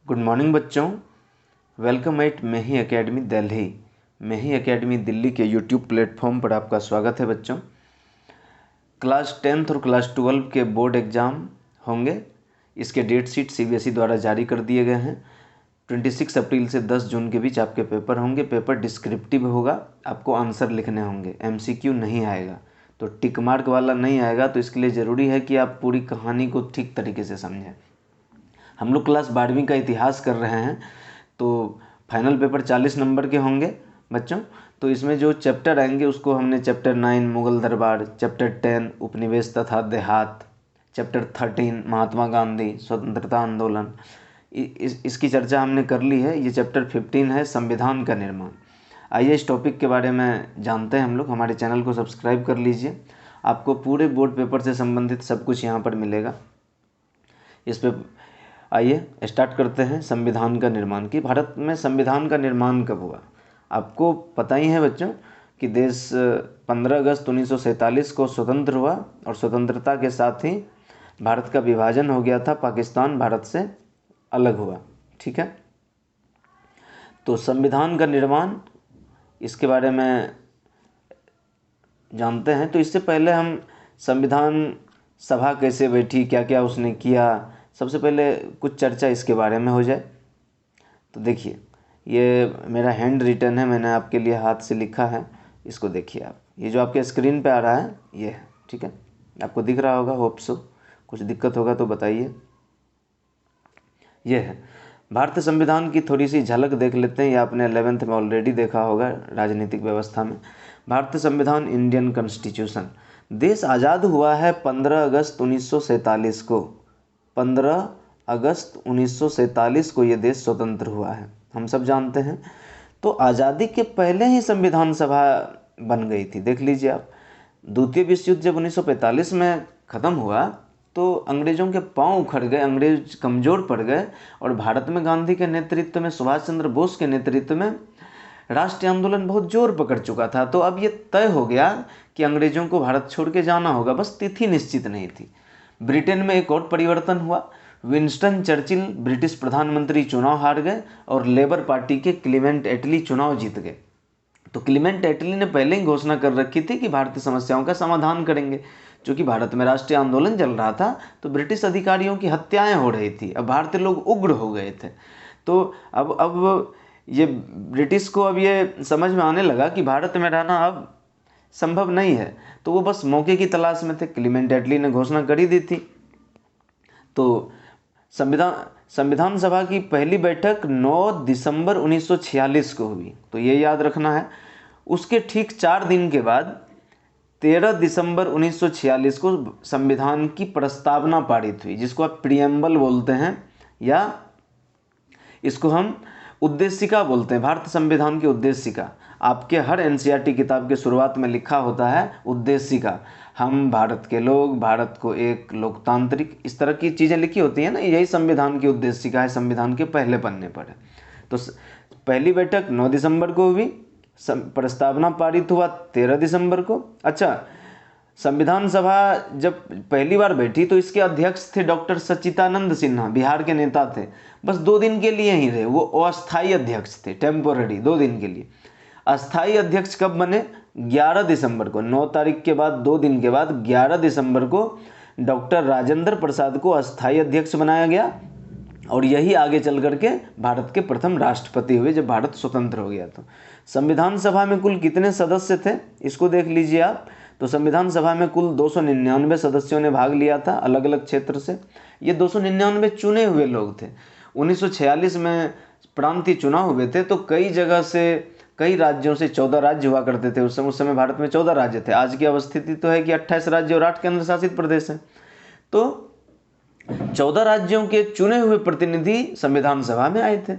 Good morning बच्चों। Welcome eight मेही academy Delhi. मेही एकेडमी दिल्ली के यूट्यूब प्लेटफॉर्म पर आपका स्वागत है बच्चों। क्लास 10th और क्लास 12 के बोर्ड एग्ज़ाम होंगे। इसके डेट शीट सीबीएसई द्वारा जारी कर दिए गए हैं। 26 अप्रैल से 10 जून के बीच आपके पेपर होंगे। पेपर डिस्क्रिप्टिव होगा, आपको आंसर लिखने होंगे, एमसीक्यू नहीं आएगा। तो टिक मार्क वाला नहीं आएगा, तो इसके लिए ज़रूरी है कि आप पूरी कहानी को ठीक तरीके से समझें। हम लोग क्लास 12वीं का इतिहास कर रहे हैं, तो फाइनल पेपर 40 नंबर के होंगे बच्चों। तो इसमें जो चैप्टर आएंगे उसको हमने चैप्टर 9 मुगल दरबार, चैप्टर 10 उपनिवेश तथा देहात, चैप्टर 13 महात्मा गांधी स्वतंत्रता आंदोलन, इसकी चर्चा हमने कर ली है। ये चैप्टर 15 है संविधान का निर्माण। आइए इस टॉपिक के बारे में जानते हैं हम लोग। हमारे चैनल को सब्सक्राइब कर लीजिए, आपको पूरे बोर्ड पेपर से संबंधित सब कुछ यहाँ पर मिलेगा। इस पे आइए स्टार्ट करते हैं संविधान का निर्माण की। भारत में संविधान का निर्माण कब हुआ? आपको पता ही है बच्चों कि देश 15 अगस्त 1947 को स्वतंत्र हुआ और स्वतंत्रता के साथ ही भारत का विभाजन हो गया था, पाकिस्तान भारत से अलग हुआ। ठीक है, तो संविधान का निर्माण, इसके बारे में जानते हैं। तो इससे पहले हम संविधान सभा कैसे बैठी, क्या क्या उसने किया, सबसे पहले कुछ चर्चा इसके बारे में हो जाए। तो देखिए, ये मेरा हैंड रिटन है, मैंने आपके लिए हाथ से लिखा है। इसको देखिए आप, ये जो आपके स्क्रीन पे आ रहा है ये है। ठीक है, आपको दिख रहा होगा, होप सो। कुछ दिक्कत होगा तो बताइए। ये है भारतीय संविधान की थोड़ी सी झलक देख लेते हैं। ये आपने 11th में ऑलरेडी देखा होगा राजनीतिक व्यवस्था में। भारतीय संविधान, इंडियन कॉन्स्टिट्यूशन। देश आज़ाद हुआ है 15 अगस्त 1947 को। 15 अगस्त 1947 को ये देश स्वतंत्र हुआ है, हम सब जानते हैं। तो आज़ादी के पहले ही संविधान सभा बन गई थी। देख लीजिए आप, द्वितीय विश्व युद्ध जब 1945 में ख़त्म हुआ तो अंग्रेज़ों के पांव उखड़ गए, अंग्रेज कमज़ोर पड़ गए और भारत में गांधी के नेतृत्व में, सुभाष चंद्र बोस के नेतृत्व में राष्ट्रीय आंदोलन बहुत जोर पकड़ चुका था। तो अब ये तय हो गया कि अंग्रेज़ों को भारत छोड़ के जाना होगा, बस तिथि निश्चित नहीं थी। ब्रिटेन में एक और परिवर्तन हुआ। विंस्टन चर्चिल ब्रिटिश प्रधानमंत्री चुनाव हार गए और लेबर पार्टी के क्लीमेंट एटली चुनाव जीत गए। तो क्लीमेंट एटली ने पहले ही घोषणा कर रखी थी कि भारतीय समस्याओं का समाधान करेंगे। क्योंकि भारत में राष्ट्रीय आंदोलन चल रहा था, तो ब्रिटिश अधिकारियों की हत्याएं हो रही थी, अब भारतीय लोग उग्र हो गए थे। तो अब ये ब्रिटिश को अब ये समझ में आने लगा कि भारत में रहना अब संभव नहीं है, तो वो बस मौके की तलाश में थे। क्लीमेंट एटली ने घोषणा कर ही दी थी। तो संविधान सभा की पहली बैठक 9 दिसंबर 1946 को हुई, तो ये याद रखना है। उसके ठीक 4 दिन के बाद 13 दिसंबर 1946 को संविधान की प्रस्तावना पारित हुई, जिसको आप प्रियम्बल बोलते हैं या इसको हम उद्देशिका बोलते हैं। भारतीय संविधान की उद्देशिका, आपके हर एनसीईआरटी किताब के शुरुआत में लिखा होता है उद्देशिका। हम भारत के लोग, भारत को एक लोकतांत्रिक, इस तरह की चीज़ें लिखी होती हैं ना, यही संविधान की उद्देशिका है, संविधान के पहले पन्ने पर है। तो पहली बैठक 9 दिसंबर को हुई, प्रस्तावना पारित हुआ 13 दिसंबर को। अच्छा, संविधान सभा जब पहली बार बैठी तो इसके अध्यक्ष थे डॉक्टर सच्चिदानंद सिन्हा, बिहार के नेता थे। बस 2 दिन के लिए ही रहे, वो अस्थायी अध्यक्ष थे, टेम्पोररी, 2 दिन के लिए। अस्थायी अध्यक्ष कब बने? 11 दिसंबर को। 9 तारीख के बाद 2 दिन के बाद 11 दिसंबर को डॉक्टर राजेंद्र प्रसाद को अस्थायी अध्यक्ष बनाया गया और यही आगे चल करके भारत के प्रथम राष्ट्रपति हुए जब भारत स्वतंत्र हो गया। तो संविधान सभा में कुल कितने सदस्य थे, इसको देख लीजिए आप। तो संविधान सभा में कुल 299 सदस्यों ने भाग लिया था, अलग अलग क्षेत्र से। ये 299 चुने हुए लोग थे। 1946 में प्रांतीय चुनाव हुए थे, तो कई जगह से, कई राज्यों से 14 राज्य हुआ करते थे उस समय भारत में 14 राज्य थे। आज की अवस्थिति तो है कि 28 राज्य और 8 केंद्र शासित प्रदेश हैं। तो 14 राज्यों के चुने हुए प्रतिनिधि संविधान सभा में आए थे।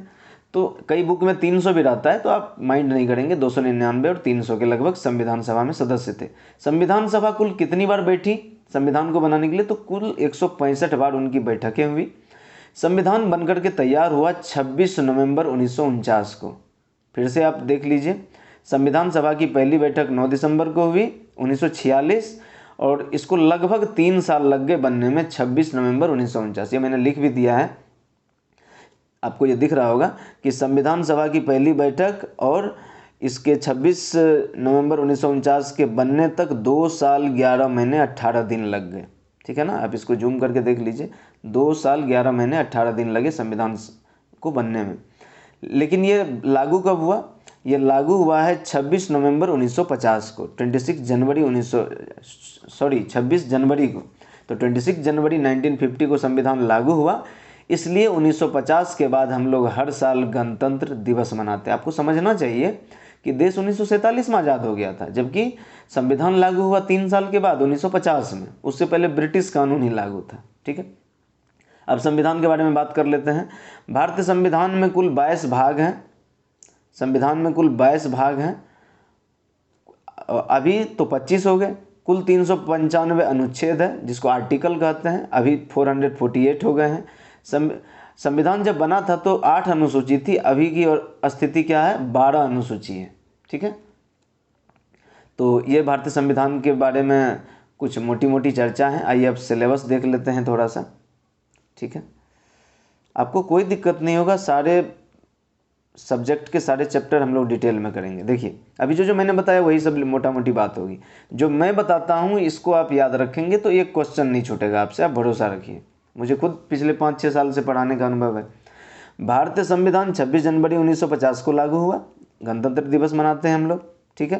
तो कई बुक में 300 भी रहता है, तो आप माइंड नहीं करेंगे, 299 और 300 के लगभग संविधान सभा में सदस्य थे। संविधान सभा कुल कितनी बार बैठी संविधान को बनाने के लिए? तो कुल 165 बार उनकी बैठकें हुई। संविधान बनकर के तैयार हुआ 26 नवंबर 1949 को। फिर से आप देख लीजिए, संविधान सभा की पहली बैठक 9 दिसंबर को हुई 1946 और इसको लगभग 3 साल लग गए बनने में, 26 नवंबर 1949। ये मैंने लिख भी दिया है। आपको ये दिख रहा होगा कि संविधान सभा की पहली बैठक और इसके 26 नवंबर 1949 के बनने तक 2 साल 11 महीने 18 दिन लग गए। ठीक है ना, आप इसको जूम करके देख लीजिए, 2 साल 11 महीने 18 दिन लगे संविधान को बनने में। लेकिन ये लागू कब हुआ? ये लागू हुआ है 26 नवंबर 1950 को, 26 जनवरी को। तो 26 जनवरी 1950 को संविधान लागू हुआ, इसलिए 1950 के बाद हम लोग हर साल गणतंत्र दिवस मनाते हैं। आपको समझना चाहिए कि देश 1947 में आज़ाद हो गया था, जबकि संविधान लागू हुआ 3 साल के बाद 1950 में। उससे पहले ब्रिटिश कानून ही लागू था। ठीक है, अब संविधान के बारे में बात कर लेते हैं। भारतीय संविधान में कुल 22 भाग हैं। संविधान में कुल 22 भाग हैं, अभी तो 25 हो गए। कुल 395 अनुच्छेद है, जिसको आर्टिकल कहते हैं, अभी 448 हो गए हैं। संविधान जब बना था तो 8 अनुसूची थी, अभी की और स्थिति क्या है? 12 अनुसूची है। ठीक है, तो ये भारतीय संविधान के बारे में कुछ मोटी मोटी चर्चा है। आइए अब सिलेबस देख लेते हैं थोड़ा सा। ठीक है, आपको कोई दिक्कत नहीं होगा, सारे सब्जेक्ट के सारे चैप्टर हम लोग डिटेल में करेंगे। देखिए, अभी जो मैंने बताया वही सब मोटा मोटी बात होगी। जो मैं बताता हूँ इसको आप याद रखेंगे तो एक क्वेश्चन नहीं छूटेगा आपसे, आप भरोसा रखिए। मुझे खुद पिछले 5-6 साल से पढ़ाने का अनुभव है। भारतीय संविधान 26 जनवरी 1950 को लागू हुआ, गणतंत्र दिवस मनाते हैं हम लोग। ठीक है,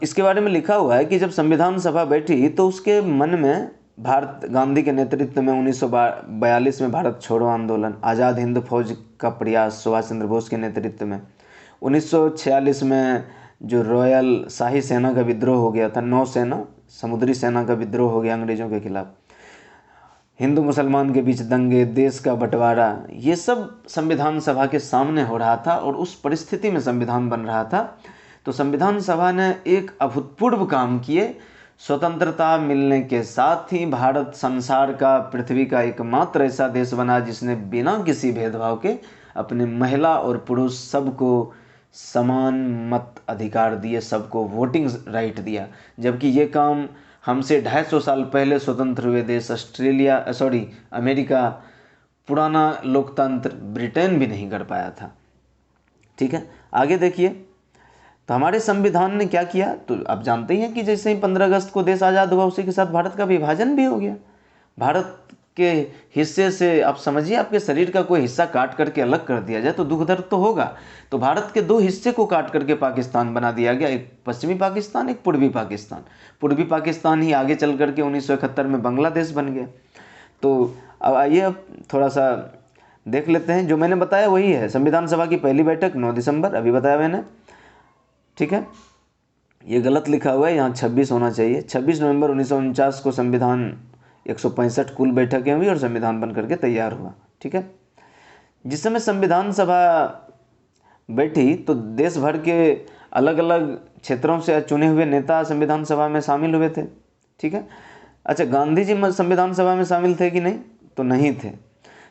इसके बारे में लिखा हुआ है कि जब संविधान सभा बैठी तो उसके मन में भारत गांधी के नेतृत्व में 1942 में भारत छोड़ो आंदोलन, आज़ाद हिंद फौज का प्रयास सुभाष चंद्र बोस के नेतृत्व में, 1946 में जो रॉयल शाही सेना का विद्रोह हो गया था, नौसेना समुद्री सेना का विद्रोह हो गया अंग्रेज़ों के खिलाफ, हिंदू मुसलमान के बीच दंगे, देश का बंटवारा, ये सब संविधान सभा के सामने हो रहा था और उस परिस्थिति में संविधान बन रहा था। तो संविधान सभा ने एक अभूतपूर्व काम किए। स्वतंत्रता मिलने के साथ ही भारत संसार का, पृथ्वी का एकमात्र ऐसा देश बना जिसने बिना किसी भेदभाव के अपने महिला और पुरुष सबको समान मत अधिकार दिए, सबको वोटिंग राइट दिया। जबकि ये काम हमसे 250 साल पहले स्वतंत्र हुए देश अमेरिका, पुराना लोकतंत्र ब्रिटेन भी नहीं कर पाया था। ठीक है, आगे देखिए, तो हमारे संविधान ने क्या किया? तो आप जानते ही हैं कि जैसे ही 15 अगस्त को देश आज़ाद हुआ उसी के साथ भारत का विभाजन भी हो गया। भारत के हिस्से से, आप समझिए, आपके शरीर का कोई हिस्सा काट करके अलग कर दिया जाए तो दुख दर्द तो होगा। तो भारत के 2 हिस्से को काट करके पाकिस्तान बना दिया गया, एक पश्चिमी पाकिस्तान, एक पूर्वी पाकिस्तान। पूर्वी पाकिस्तान ही आगे चल करके 1971 में बांग्लादेश बन गया। तो अब आइए अब थोड़ा सा देख लेते हैं। जो मैंने बताया वही है। संविधान सभा की पहली बैठक 9 दिसंबर, अभी बताया मैंने। ठीक है, ये गलत लिखा हुआ है, यहाँ 26 होना चाहिए। 26 नवंबर 1949 को संविधान 165 कुल बैठकें हुई और संविधान बन करके तैयार हुआ। ठीक है, जिस समय संविधान सभा बैठी तो देश भर के अलग अलग क्षेत्रों से चुने हुए नेता संविधान सभा में शामिल हुए थे। ठीक है, अच्छा, गांधी जी संविधान सभा में शामिल थे कि नहीं? तो नहीं थे।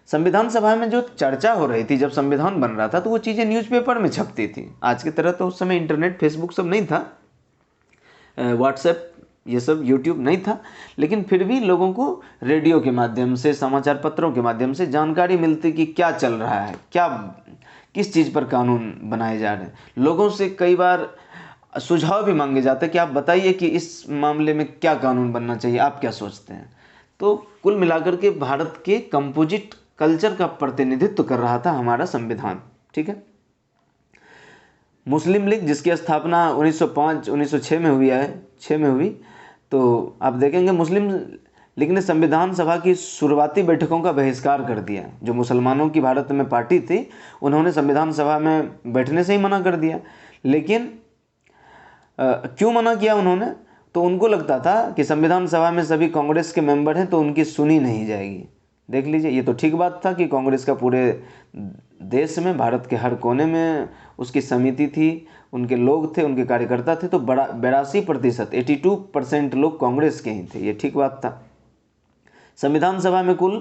संविधान सभा में जो चर्चा हो रही थी जब संविधान बन रहा था तो वो चीज़ें न्यूज़पेपर में छपती थी। आज की तरह तो उस समय इंटरनेट, फेसबुक सब नहीं था, व्हाट्सएप, ये सब यूट्यूब नहीं था, लेकिन फिर भी लोगों को रेडियो के माध्यम से, समाचार पत्रों के माध्यम से जानकारी मिलती कि क्या चल रहा है, क्या किस चीज़ पर कानून बनाए जा रहे हैं। लोगों से कई बार सुझाव भी मांगे जाते कि आप बताइए कि इस मामले में क्या कानून बनना चाहिए, आप क्या सोचते हैं। तो कुल मिलाकर के भारत के कंपोजिट कल्चर का प्रतिनिधित्व कर रहा था हमारा संविधान। ठीक है, मुस्लिम लीग जिसकी स्थापना 1906 में हुई है, 6 में हुई, तो आप देखेंगे मुस्लिम लीग ने संविधान सभा की शुरुआती बैठकों का बहिष्कार कर दिया। जो मुसलमानों की भारत में पार्टी थी उन्होंने संविधान सभा में बैठने से ही मना कर दिया। लेकिन क्यों मना किया उन्होंने? तो उनको लगता था कि संविधान सभा में सभी कांग्रेस के मेंबर हैं तो उनकी सुनी नहीं जाएगी। देख लीजिए, ये तो ठीक बात था कि कांग्रेस का पूरे देश में, भारत के हर कोने में उसकी समिति थी, उनके लोग थे, उनके कार्यकर्ता थे। तो 82%, 82% लोग कांग्रेस के ही थे, ये ठीक बात था। संविधान सभा में कुल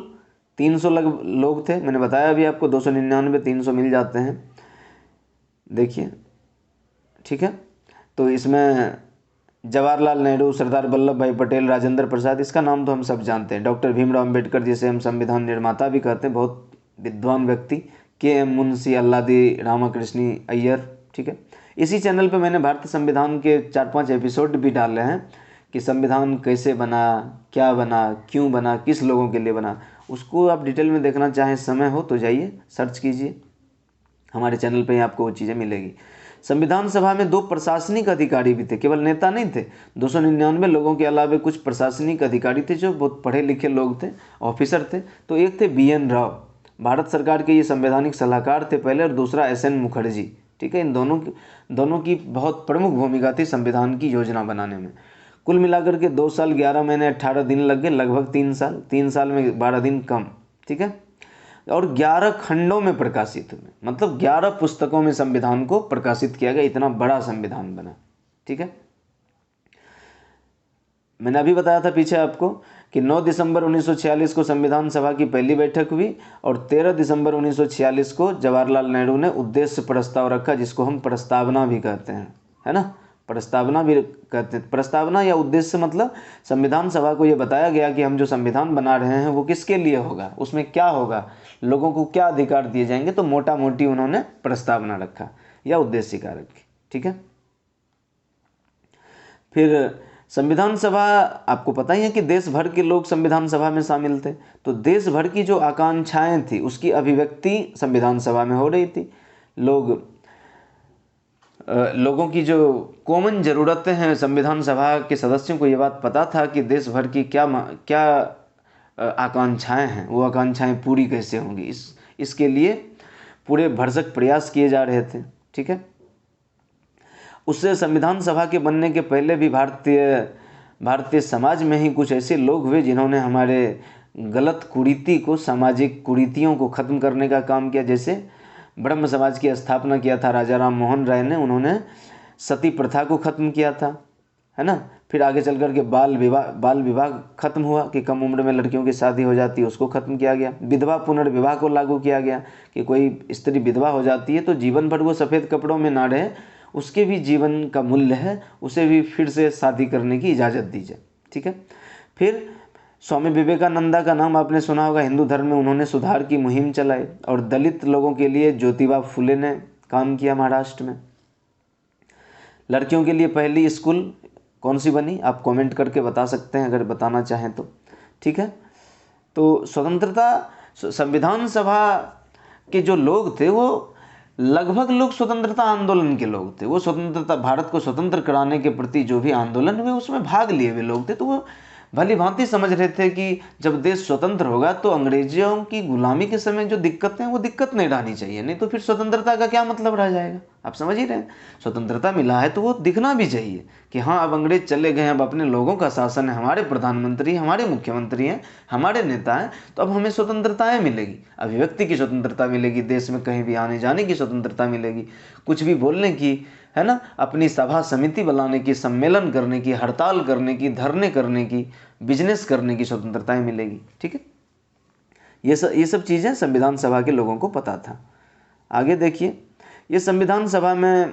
300 लोग थे। मैंने बताया अभी आपको 299, 300 मिल जाते हैं, देखिए। ठीक है, तो इसमें जवाहरलाल नेहरू, सरदार वल्लभ भाई पटेल, राजेंद्र प्रसाद, इसका नाम तो हम सब जानते हैं। डॉक्टर भीमराव अंबेडकर, जिसे हम संविधान निर्माता भी कहते हैं, बहुत विद्वान व्यक्ति। के एम मुंशी, अल्लादी रामाकृष्णी अय्यर। ठीक है, इसी चैनल पे मैंने भारतीय संविधान के 4-5 एपिसोड भी डाले हैं कि संविधान कैसे बना, क्या बना, क्यों बना, किस लोगों के लिए बना। उसको आप डिटेल में देखना चाहें, समय हो तो जाइए सर्च कीजिए, हमारे चैनल पे ही आपको वो चीज़ें मिलेगी। संविधान सभा में 2 प्रशासनिक अधिकारी भी थे, केवल नेता नहीं थे। 299 लोगों के अलावा कुछ प्रशासनिक अधिकारी थे जो बहुत पढ़े लिखे लोग थे, ऑफिसर थे। तो एक थे BN राव, भारत सरकार के ये संवैधानिक सलाहकार थे पहले, और दूसरा SN मुखर्जी। ठीक है, इन दोनों की बहुत प्रमुख भूमिका थी संविधान की योजना बनाने में। कुल मिलाकर के 2 साल 11 महीने 18 दिन लग गए, लगभग 3 साल में 12 दिन कम। ठीक है, और 11 खंडों में प्रकाशित हुए, मतलब 11 पुस्तकों में संविधान को प्रकाशित किया गया, इतना बड़ा संविधान बना। ठीक है, मैंने अभी बताया था पीछे आपको कि 9 दिसंबर 1946 को संविधान सभा की पहली बैठक हुई, और 13 दिसंबर 1946 को जवाहरलाल नेहरू ने उद्देश्य प्रस्ताव रखा, जिसको हम प्रस्तावना भी कहते हैं, है ना, प्रस्तावना भी कहते हैं। प्रस्तावना या उद्देश्य मतलब संविधान सभा को ये बताया गया कि हम जो संविधान बना रहे हैं वो किसके लिए होगा, उसमें क्या होगा, लोगों को क्या अधिकार दिए जाएंगे। तो मोटा मोटी उन्होंने प्रस्तावना रखा या उद्देशिका रखी। ठीक है, फिर संविधान सभा, आपको पता ही है कि देश भर के लोग संविधान सभा में शामिल थे। तो देश भर की जो आकांक्षाएं थी उसकी अभिव्यक्ति संविधान सभा में हो रही थी। लोगों की जो कॉमन ज़रूरतें हैं, संविधान सभा के सदस्यों को ये बात पता था कि देश भर की क्या आकांक्षाएं हैं, वो आकांक्षाएं पूरी कैसे होंगी, इसके लिए पूरे भरसक प्रयास किए जा रहे थे। ठीक है, उससे संविधान सभा के बनने के पहले भी भारतीय समाज में ही कुछ ऐसे लोग हुए जिन्होंने हमारे गलत कुरीति को, सामाजिक कुरीतियों को ख़त्म करने का काम किया। जैसे ब्रह्म समाज की स्थापना किया था राजा राम मोहन राय ने, उन्होंने सती प्रथा को ख़त्म किया था, है ना। फिर आगे चल कर के बाल विवाह खत्म हुआ कि कम उम्र में लड़कियों की शादी हो जाती है, उसको ख़त्म किया गया। विधवा पुनर्विवाह को लागू किया गया कि कोई स्त्री विधवा हो जाती है तो जीवन भर वो सफ़ेद कपड़ों में ना रहे, उसके भी जीवन का मूल्य है, उसे भी फिर से शादी करने की इजाज़त दी जाए। ठीक है, फिर स्वामी विवेकानंदा का नाम आपने सुना होगा, हिंदू धर्म में उन्होंने सुधार की मुहिम चलाई, और दलित लोगों के लिए ज्योतिबा फुले ने काम किया महाराष्ट्र में। लड़कियों के लिए पहली स्कूल कौन सी बनी, आप कमेंट करके बता सकते हैं अगर बताना चाहें तो। ठीक है, तो संविधान सभा के जो लोग थे वो लगभग लोग स्वतंत्रता आंदोलन के लोग थे। वो स्वतंत्रता, भारत को स्वतंत्र कराने के प्रति जो भी आंदोलन हुए उसमें भाग लिए हुए लोग थे। तो वो भली भांति समझ रहे थे कि जब देश स्वतंत्र होगा तो अंग्रेजों की गुलामी के समय जो दिक्कतें हैं वो दिक्कत नहीं रहनी चाहिए, नहीं तो फिर स्वतंत्रता का क्या मतलब रह जाएगा। आप समझ ही रहे हैं, स्वतंत्रता मिला है तो वो दिखना भी चाहिए कि हाँ अब अंग्रेज चले गए, अब अपने लोगों का शासन है, हमारे प्रधानमंत्री, हमारे मुख्यमंत्री हैं, हमारे नेता हैं, तो अब हमें स्वतंत्रताएं मिलेगी, अभिव्यक्ति की स्वतंत्रता मिलेगी, देश में कहीं भी आने जाने की स्वतंत्रता मिलेगी, कुछ भी बोलने की, है ना, अपनी सभा समिति बुलाने की, सम्मेलन करने की, हड़ताल करने की, धरने करने की, बिजनेस करने की स्वतंत्रताएं मिलेगी। ठीक है, ये सब चीज़ें संविधान सभा के लोगों को पता था। आगे देखिए, ये संविधान सभा में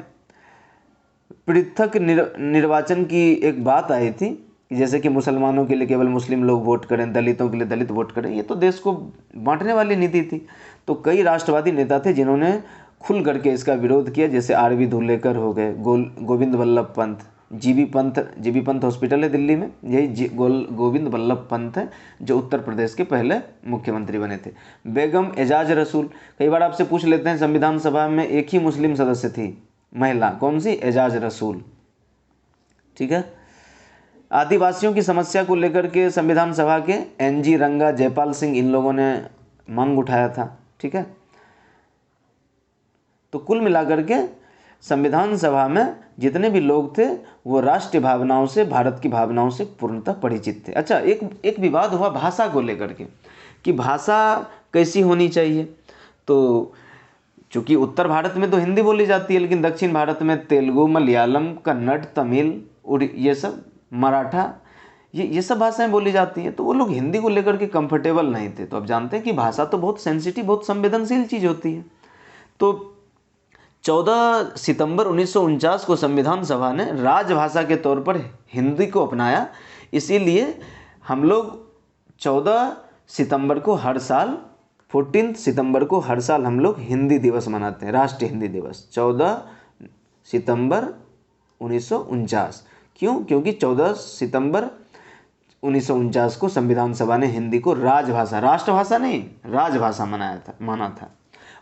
पृथक निर्वाचन की एक बात आई थी, जैसे कि मुसलमानों के लिए केवल मुस्लिम लोग वोट करें, दलितों के लिए दलित वोट करें, ये तो देश को बांटने वाली नीति थी। तो कई राष्ट्रवादी नेता थे जिन्होंने खुल करके इसका विरोध किया, जैसे RV धुलेकर हो गए, गोविंद वल्लभ पंत, जीबी पंत हॉस्पिटल है दिल्ली में, यही गोविंद वल्लभ पंत है जो उत्तर प्रदेश के पहले मुख्यमंत्री बने थे। बेगम एजाज रसूल, कई बार आपसे पूछ लेते हैं, संविधान सभा में एक ही मुस्लिम सदस्य थी महिला, कौन सी, एजाज रसूल। ठीक है, आदिवासियों की समस्या को लेकर के संविधान सभा के NG रंगा, जयपाल सिंह, इन लोगों ने मांग उठाया था। ठीक है, तो कुल मिलाकर के संविधान सभा में जितने भी लोग थे वो राष्ट्रीय भावनाओं से, भारत की भावनाओं से पूर्णतः परिचित थे। अच्छा, एक विवाद हुआ भाषा को लेकर के कि भाषा कैसी होनी चाहिए। तो चूँकि उत्तर भारत में तो हिंदी बोली जाती है, लेकिन दक्षिण भारत में तेलुगु, मलयालम, कन्नड़, तमिल, ये सब, मराठा, ये सब भाषाएं बोली जाती हैं। तो वो लोग हिंदी को लेकर के कंफर्टेबल नहीं थे। तो अब जानते हैं कि भाषा तो बहुत सेंसिटिव, बहुत संवेदनशील चीज़ होती है। तो 14 सितंबर 1949 को संविधान सभा ने राजभाषा के तौर पर हिंदी को अपनाया। इसीलिए हम लोग 14 सितंबर को हर साल 14 सितंबर को हर साल हम लोग हिंदी दिवस मनाते हैं, राष्ट्रीय हिंदी दिवस 14 सितंबर 1949। क्यों? क्योंकि 14 सितंबर 1949 को संविधान सभा ने हिंदी को राजभाषा, राष्ट्रभाषा नहीं, राजभाषा माना था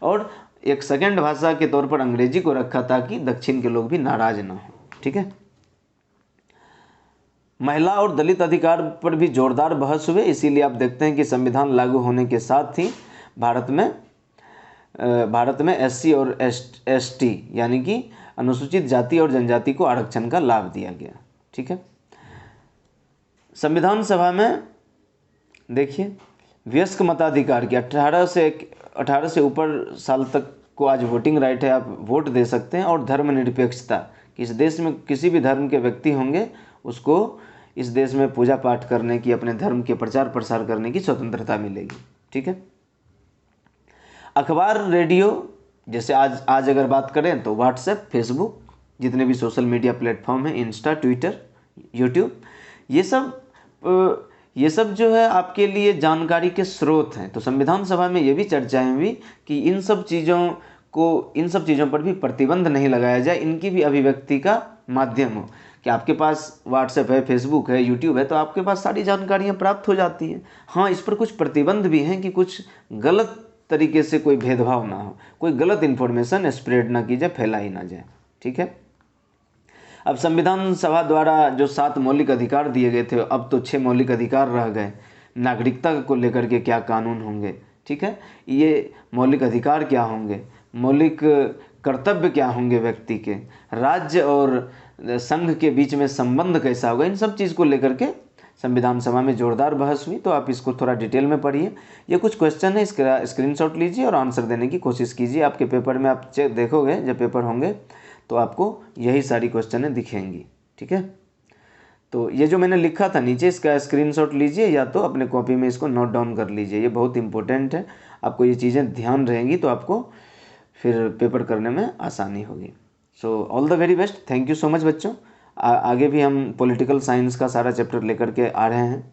और एक सेकंड भाषा के तौर पर अंग्रेजी को रखा ताकि दक्षिण के लोग भी नाराज ना हो। ठीक है। महिला और दलित अधिकार पर भी जोरदार बहस हुए। इसीलिए आप देखते हैं कि संविधान लागू होने के साथ ही भारत में एससी और एसटी यानी कि अनुसूचित जाति और जनजाति को आरक्षण का लाभ दिया गया। ठीक है। संविधान सभा में देखिए वयस्क मताधिकार की 18 से ऊपर साल तक को आज वोटिंग राइट है, आप वोट दे सकते हैं। और धर्मनिरपेक्षता, इस देश में किसी भी धर्म के व्यक्ति होंगे उसको इस देश में पूजा पाठ करने की, अपने धर्म के प्रचार प्रसार करने की स्वतंत्रता मिलेगी। ठीक है। अखबार, रेडियो, जैसे आज अगर बात करें तो व्हाट्सएप, फेसबुक, जितने भी सोशल मीडिया प्लेटफॉर्म हैं, इंस्टा, ट्विटर, यूट्यूब, ये सब जो है आपके लिए जानकारी के स्रोत हैं। तो संविधान सभा में ये भी चर्चाएं हुई कि इन सब चीज़ों पर भी प्रतिबंध नहीं लगाया जाए, इनकी भी अभिव्यक्ति का माध्यम हो कि आपके पास व्हाट्सएप है, फेसबुक है, यूट्यूब है, तो आपके पास सारी जानकारियाँ प्राप्त हो जाती हैं। हाँ, इस पर कुछ प्रतिबंध भी हैं कि कुछ गलत तरीके से कोई भेदभाव ना हो, कोई गलत इन्फॉर्मेशन स्प्रेड ना की जाए, फैलाई ना जाए। ठीक है। अब संविधान सभा द्वारा जो 7 मौलिक अधिकार दिए गए थे, अब तो 6 मौलिक अधिकार रह गए। नागरिकता को लेकर के क्या कानून होंगे, ठीक है, ये मौलिक अधिकार क्या होंगे, मौलिक कर्तव्य क्या होंगे व्यक्ति के, राज्य और संघ के बीच में संबंध कैसा होगा, इन सब चीज़ को लेकर के संविधान सभा में जोरदार बहस हुई। तो आप इसको थोड़ा डिटेल में पढ़िए। ये कुछ क्वेश्चन है, इसका स्क्रीनशॉट लीजिए और आंसर देने की कोशिश कीजिए। आपके पेपर में आप देखोगे, जब पेपर होंगे तो आपको यही सारी क्वेश्चनें दिखेंगी। ठीक है। तो ये जो मैंने लिखा था नीचे, इसका स्क्रीनशॉट लीजिए या तो अपने कॉपी में इसको नोट डाउन कर लीजिए। ये बहुत इंपॉर्टेंट है, आपको ये चीज़ें ध्यान रहेंगी तो आपको फिर पेपर करने में आसानी होगी। So all the very best. Thank you so much बच्चों। आगे भी हम पॉलिटिकल साइंस का सारा चैप्टर लेकर के आ रहे हैं।